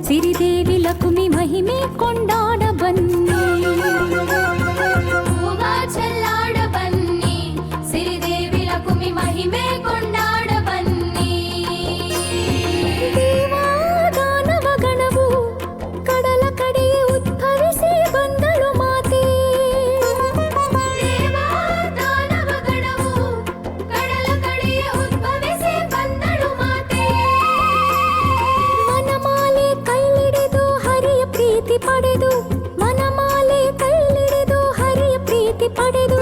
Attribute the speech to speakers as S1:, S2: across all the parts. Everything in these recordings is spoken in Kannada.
S1: ಸಿರಿದೇವಿ ಲಕುಮಿ ಮಹಿಮೆ ಕೊಂಡಾಡ ಬನ್ನಿ.
S2: ಹೂವ ಚೆಲ್ಲಾಡ ಬನ್ನಿ, ಸಿರಿದೇವಿ ಲಕುಮಿ ಮಹಿಮೆ ಕೊಂಡಾಡ ಬನ್ನಿ.
S1: ದೇವಾದಾನವ ಗಣವು ಕಡಲ ಕಡೆಯೇ ಉದ್ಭವಿಸಿ ಬಂದಳು ಮಾತೆ.
S2: ದೇವಾದಾನವ ಗಣವು ಕಡಲ ಕಡೆಯೇ ಉದ್ಭವಿಸಿ ಬಂದಳು ಮಾತೆ.
S1: ಮನಮಾಲೆ ಕೈಲಿಡಿದು ಹರಿಯ ಪ್ರೀತಿ ಪಡೆದು, ಮನಮಾಲೆ ಕೈಲಿಡಿದು ಹರಿಯ ಪ್ರೀತಿ ಪಡೆದು,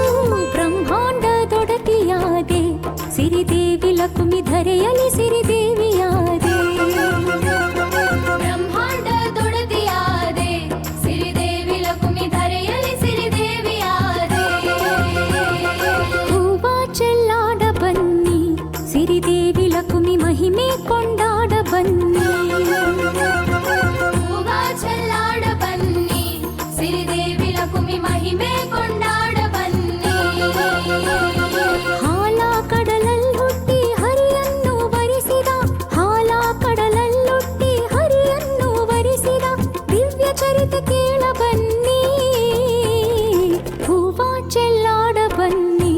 S1: ಬ್ರಹ್ಮಾಂಡದೊಡತಿಯಾದೆ ಸಿರಿದೇವಿ ಲಕುಮಿ ಧರೆಯಲಿ ಸಿರಿದೇವಿಯಾದೆ.
S2: ಬ್ರಹ್ಮಾಂಡದೊಡತಿಯಾದೆ ಸಿರಿದೇವಿ ಲಕುಮಿ ಧರೆಯಲಿ ಸಿರಿದೇವಿಯಾದೆ.
S1: ಹೂವ ಚೆಲ್ಲಾಡ ಬನ್ನಿ, ಸಿರಿದೇವಿ ಲಕುಮಿ ಮಹಿಮೆ ಕೊಂಡಾಡ ಬನ್ನಿ.
S2: ಹೂವ ಚೆಲ್ಲಾಡ ಬನ್ನಿ, ಸಿರಿದೇವಿ ಲಕುಮಿ ಮಹಿಮೆ ಕೊಂಡಾಡ ಬನ್ನಿ.
S1: ಹಾಲ ಕಡಲಲ್ಲುಟ್ಟಿ ಹರಿಯನ್ನು ವರಿಸಿದ, ಹಾಲ ಕಡಲಲ್ಲುಟ್ಟಿ ಹರಿಯನ್ನು ವರಿಸಿದ ದಿವ್ಯ ಚರಿತ ಕೇಳ ಬನ್ನಿ. ಹೂವ ಚೆಲ್ಲಾಡ ಬನ್ನಿ,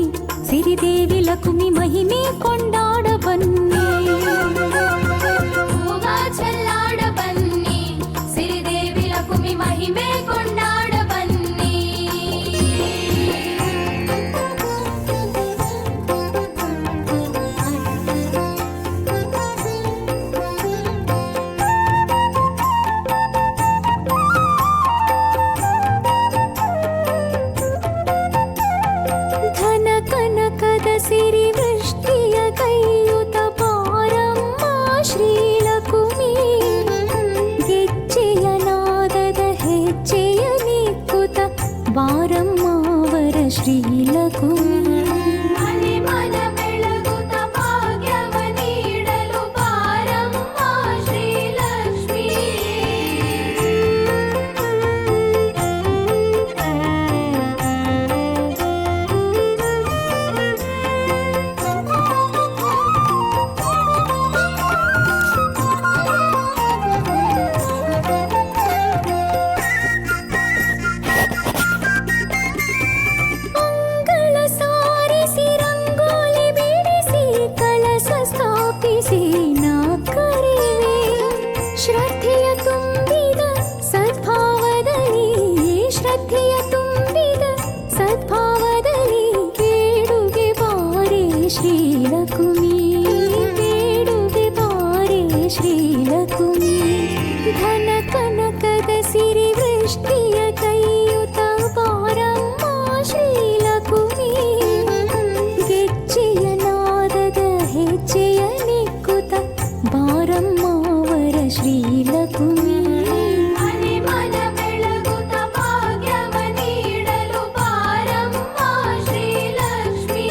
S1: ಸಿರಿದೇವಿ ಲಕುಮಿ ಮಹಿಮೆ ಕೊಂಡಾಡ ಬನ್ನಿ.
S2: ಹೂವ ಚೆಲ್ಲಾಡ ಬನ್ನಿ, ಸಿರಿದೇವಿ ಲಕುಮಿ ಮಹಿಮೆ ಕೊಂಡಾಡ ಬನ್ನಿ.
S1: ಧನ ಕನಕದ ಸಿರಿ ವೃಷ್ಟಿಯ ಕೈಯುತ ಪಾರಮ್ಮ ಶ್ರೀಲಕುಮಿ. ಗೆಜ್ಜೆಯ ನಾದದ ಹೆಜ್ಜೆಯ ನಿಕ್ಕುತ ಬಾರಮ್ಮವರ ಶ್ರೀಲಕುಮಿ.
S2: ಮನೆ ಮನ ಬೆಳಗುತ್ತ ಭಾಗ್ಯವ ನೀಡಲು ಬಾರಮ್ಮ ಶ್ರೀಲಕ್ಷ್ಮೀ.
S1: ಅಂಗಳ ಸಾರಿಸಿ ರಂಗೋಲಿ ಬಿಡಿಸಿ ಕಳಸ ಸ್ಥಾಪಿಸಿ ನಾ ಕರೆವೆ. ಶ್ರದ್ಧೆಯ ತುಂಬಿದ ಸದ್ಭಾವದಲ್ಲಿ, ಶ್ರದ್ಧೆಯ ತುಂಬಿದ ಸದ್ಭಾವದಲ್ಲಿ ಬೇಡುಗೆ ಬಾರೆ ಶ್ರೀಲಕುಮಿ, ಬೇಡುಗೆ ಬಾರೆ ಶ್ರೀಲಕುಮಿ. ಧನ ಕನಕದ ಸಿರಿ ವೃಷ್ಟಿಯ ಕೈಯುತ ಬಾರಮ್ಮ ಶ್ರೀಲಕುಮಿ. ಗೆಜ್ಜೆಯ ನಾದದ ಹೆಜ್ಜೆಯ ನಿಕ್ಕುತ ಬಾರಮ್ಮವರ ಶ್ರೀಲಕುಮಿ.
S2: ಮನೆ ಮನ ಬೆಳಗುತ್ತ ಭಾಗ್ಯವ ನೀಡಲು ಬಾರಮ್ಮ ಶ್ರೀಲಕ್ಷ್ಮೀ.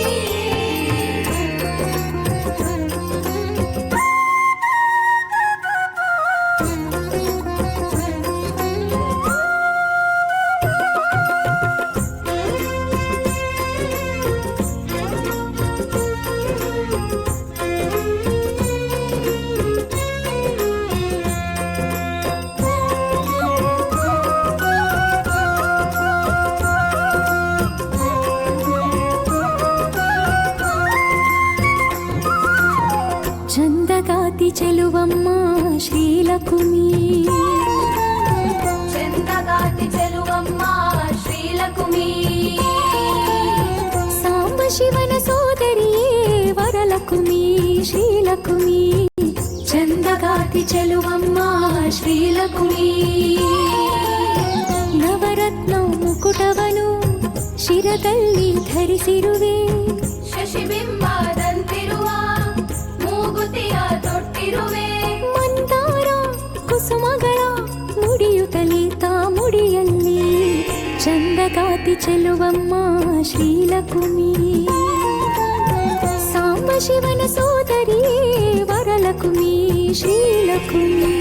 S1: ಚಂದಗಾತಿ ಚೆಲುವಮ್ಮ ಶ್ರೀಲಕುಮಿ.
S2: ಚಂದಗಾತಿ ಚೆಲುವಮ್ಮ ಶ್ರೀಲಕುಮಿ.
S1: ಸಾಂಬ ಶಿವನ ಸೋದರಿಯೇ ವರಲಕುಮಿ ಶ್ರೀಲಕುಮಿ. ಚಂದಗಾತಿ ಚೆಲುವಮ್ಮ ಶ್ರೀಲಕುಮಿ. ನವರತ್ನ ಮುಕುಟವನು ಶಿರದಲ್ಲಿ ಧರಿಸಿರುವೆ.
S2: ಶಶಿಬಿಂಬದಂತಿರುವ ಮೂಗುತಿಯ ತೊಟ್ಟಿರುವೆ.
S1: ಮಂದಾರ ಕುಸುಮಗಳ ಮುಡಿಯುತ್ತಲೇ ತಾ ಮುಡಿಯಲ್ಲಿ ಚಂದಗಾತಿ ಚೆಲುವಮ್ಮ ಶ್ರೀಲಕುಮಿ. ಸಾಂಬ ಶಿವನ ಸೋದರಿಯೇ ವರಲಕುಮಿ ಶ್ರೀಲಕುಮಿ.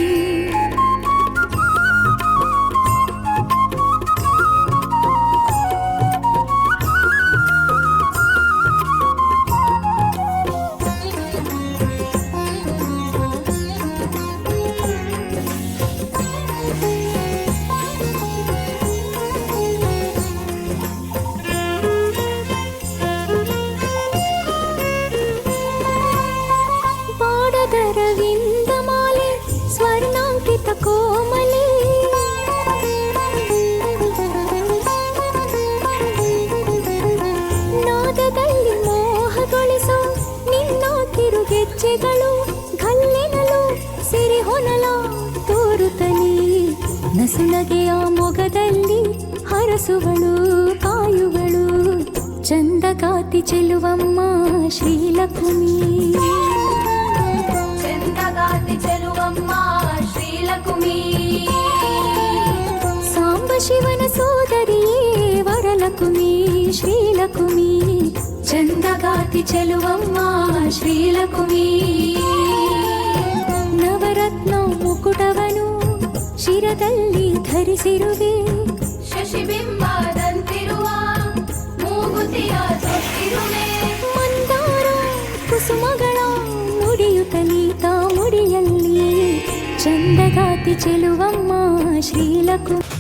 S1: ಪುಟ ಕೋಮಲೆ ನಾದದಲ್ಲಿ ಮೋಹಗೊಳಿಸೋ ನಿನ್ನ ಕಿರುಗೆಜ್ಜೆಗಳು ಗಲ್ಲಿನಲು ಸಿರಿ ಹೊನಲ ತೋರುತ್ತಲೇ ನಸುನಗೆಯ ಮೊಗದಲ್ಲಿ ಹರಸುವಳು ಕಾಯುವಳು ಚಂದಗಾತಿ ಚೆಲುವಮ್ಮ ಶ್ರೀಲಕ್ಷ್ಮಿ
S2: ಚಂದಗಾತಿ ಚೆಲುವಮ್ಮ ಶ್ರೀಲಕ್ಷ್ಮಿ
S1: ಸಾಂಬ ಶಿವನ ಸೋದರಿಯೇ ವರಲಕ್ಷ್ಮಿ ಶ್ರೀಲಕ್ಷ್ಮಿ ಚಂದಗಾತಿ ಚೆಲುವಮ್ಮ ಶ್ರೀಲಕ್ಷ್ಮಿ ನವರತ್ನ ಮುಕುಟವನು ಶಿರದಲ್ಲಿ ಧರಿಸಿರುವೆ
S2: ಶಶಿಬಿಂಬದಂತಿರುವ ಮೂಗುತಿಯ ತೊಟ್ಟಿರುವೆ
S1: ಮಂದಾರ ಕುಸುಮಗಳ ಮುಡಿಯುತ್ತಲೀತ ಮುಡಿಯಲ್ಲಿ ಚಂದಗಾತಿ ಚೆಲುವಮ್ಮ ಶ್ರೀಲಕ್ಷ್ಮಿ